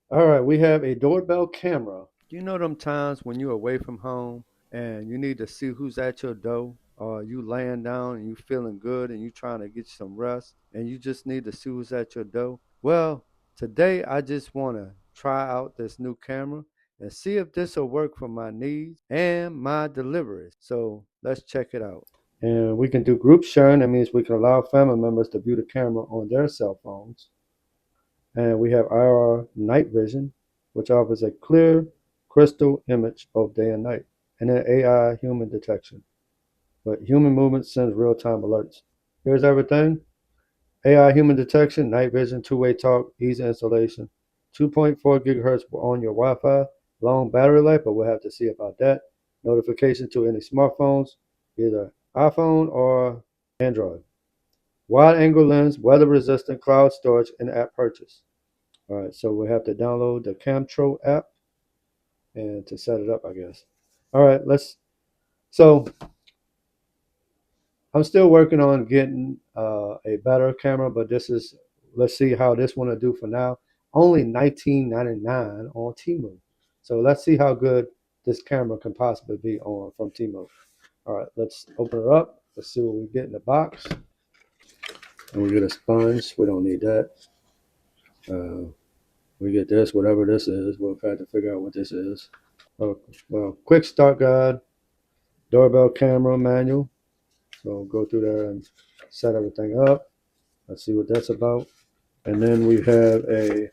All right, we have a doorbell camera. You know them times when you're away from home and you need to see who's at your door, or you laying down and you feeling good and you trying to get some rest and you just need to see who's at your door? Well, today I just want to try out this new camera and see if this will work for my needs and my deliveries. So let's check it out. And we can do group sharing. That means we can allow family members to view the camera on their cell phones. And we have IR night vision, which offers a clear, crystal image both day and night. And then AI human detection. But human movement sends real time alerts. Here's everything: AI human detection, night vision, two-way talk, easy installation, 2.4 gigahertz on your Wi Fi, long battery life, but we'll have to see about that. Notification to any smartphones, either iPhone or Android. Wide angle lens, weather resistant, cloud storage, and app purchase. All right, so we have to download the Camtro app and to set it up, I guess. All right, so I'm still working on getting a better camera, but let's see how this one will do for now. Only 19.99 on Temu. So let's see how good this camera can possibly be on from Temu. All right, let's open it up. Let's see what we get in the box. And we get a sponge. We don't need that. Uh, we get this, whatever this is. We'll have to figure out what this is. Oh, well, quick start guide, doorbell camera manual. So go through there and set everything up. Let's see what that's about. And then we have a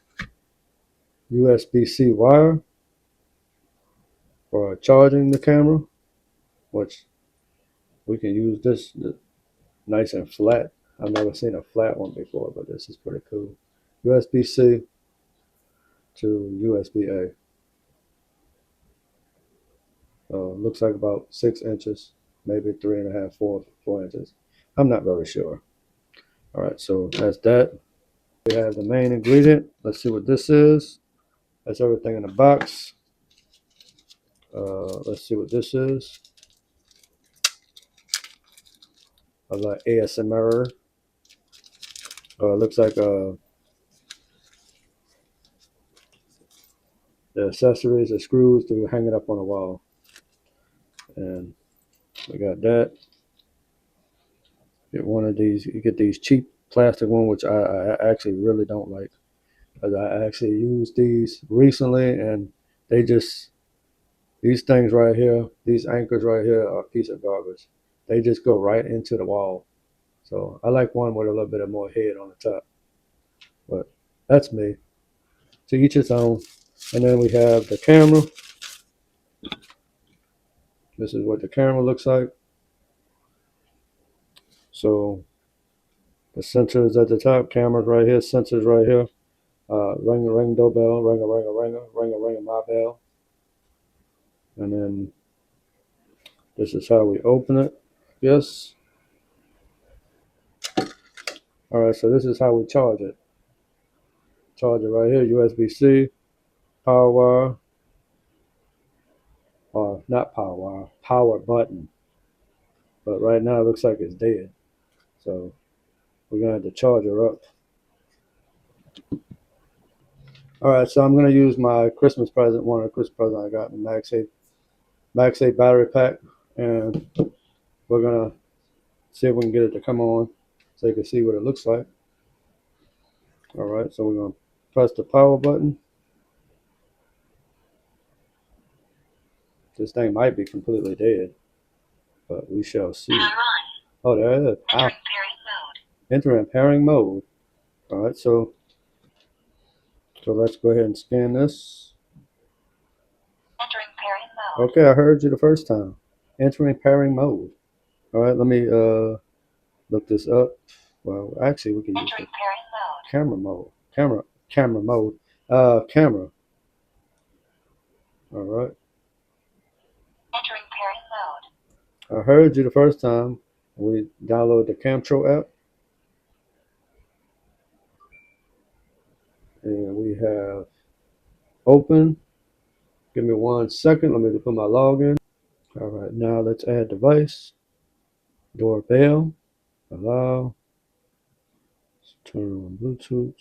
USB-C wire for charging the camera, which we can use this nice and flat. I've never seen a flat one before, but this is pretty cool. USB-C to USB-A. Looks like about 6 inches, maybe 3.5, 4 inches. I'm not very sure. All right, so that's that. We have the main ingredient. Let's see what this is. That's everything in the box. Let's see what this is. I like ASMR. It looks like the accessories, the screws to hang it up on the wall. And we got that. Get one of these. You get these cheap plastic one, which I actually really don't like. Because I actually used these recently, and they just these things right here, these anchors right here, are a piece of garbage. They just go right into the wall. So I like one with a little bit of more head on the top. But that's me. To each its own. And then we have the camera. This is what the camera looks like. So the sensors at the top, cameras right here, sensors right here. Ring a ring doorbell, ring a ring a ring a ring a ring a my bell. And then this is how we open it. Yes. All right, so this is how we charge it. Charge it right here, USB-C, power wire, or not power wire, power button. But right now it looks like it's dead. So we're gonna have to charge her up. All right, so I'm gonna use my Christmas present, one of the Christmas presents I got, the MagSafe battery pack, and we're gonna see if we can get it to come on so you can see what it looks like. All right, so we're gonna press the power button. This thing might be completely dead, but we shall see. Oh, there it is. Enter pairing mode. All right, so let's go ahead and scan this. Okay, I heard you the first time. Entering pairing mode. All right, let me look this up. Well, actually, we can use the camera mode. Camera mode. Camera. All right. I heard you the first time. We download the Camtro app, and we have open. Give me 1 second. Let me put my login. All right, now let's add device. Doorbell. Allow. Let's turn on Bluetooth.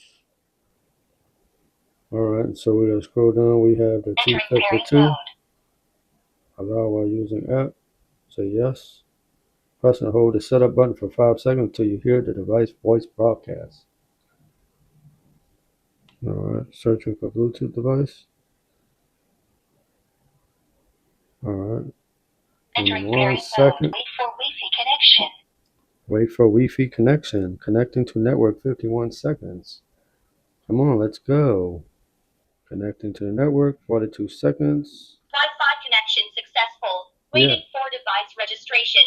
All right, so we're gonna scroll down. We have the T52. Allow while using app. Say yes. Press and hold the setup button for 5 seconds until you hear the device voice broadcast. All right, searching for Bluetooth device. All right. In 1 second. Wait for Wi-Fi connection. Wait for Wi-Fi connection. Connecting to network 51 seconds. Come on, let's go. Connecting to the network 42 seconds. Wi-Fi connection successful. Waiting for device registration.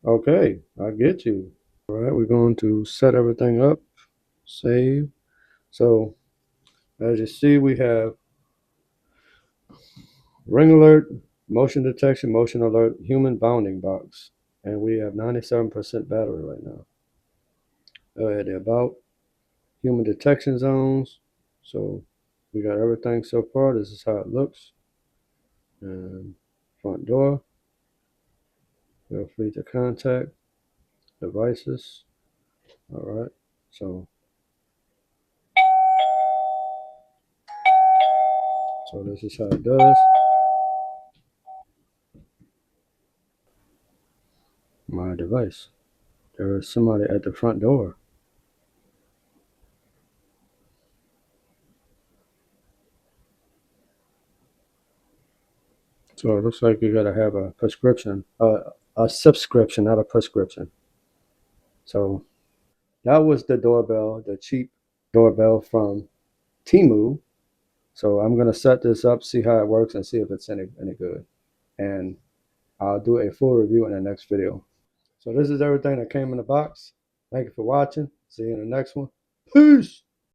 Okay, I get you. All right, we're going to set everything up. Save. So, as you see, we have ring alert, motion detection, motion alert, human bounding box. And we have 97% battery right now. The about human detection zones. So we got everything so far. This is how it looks. And front door. Feel free to contact devices. All right. So this is how it does. My device. There is somebody at the front door. So it looks like you got to have a prescription, a subscription, not a prescription. So that was the doorbell, the cheap doorbell from Temu. So I'm gonna set this up, see how it works, and see if it's any good. And I'll do a full review in the next video. So this is everything that came in the box. Thank you for watching. See you in the next one. Peace.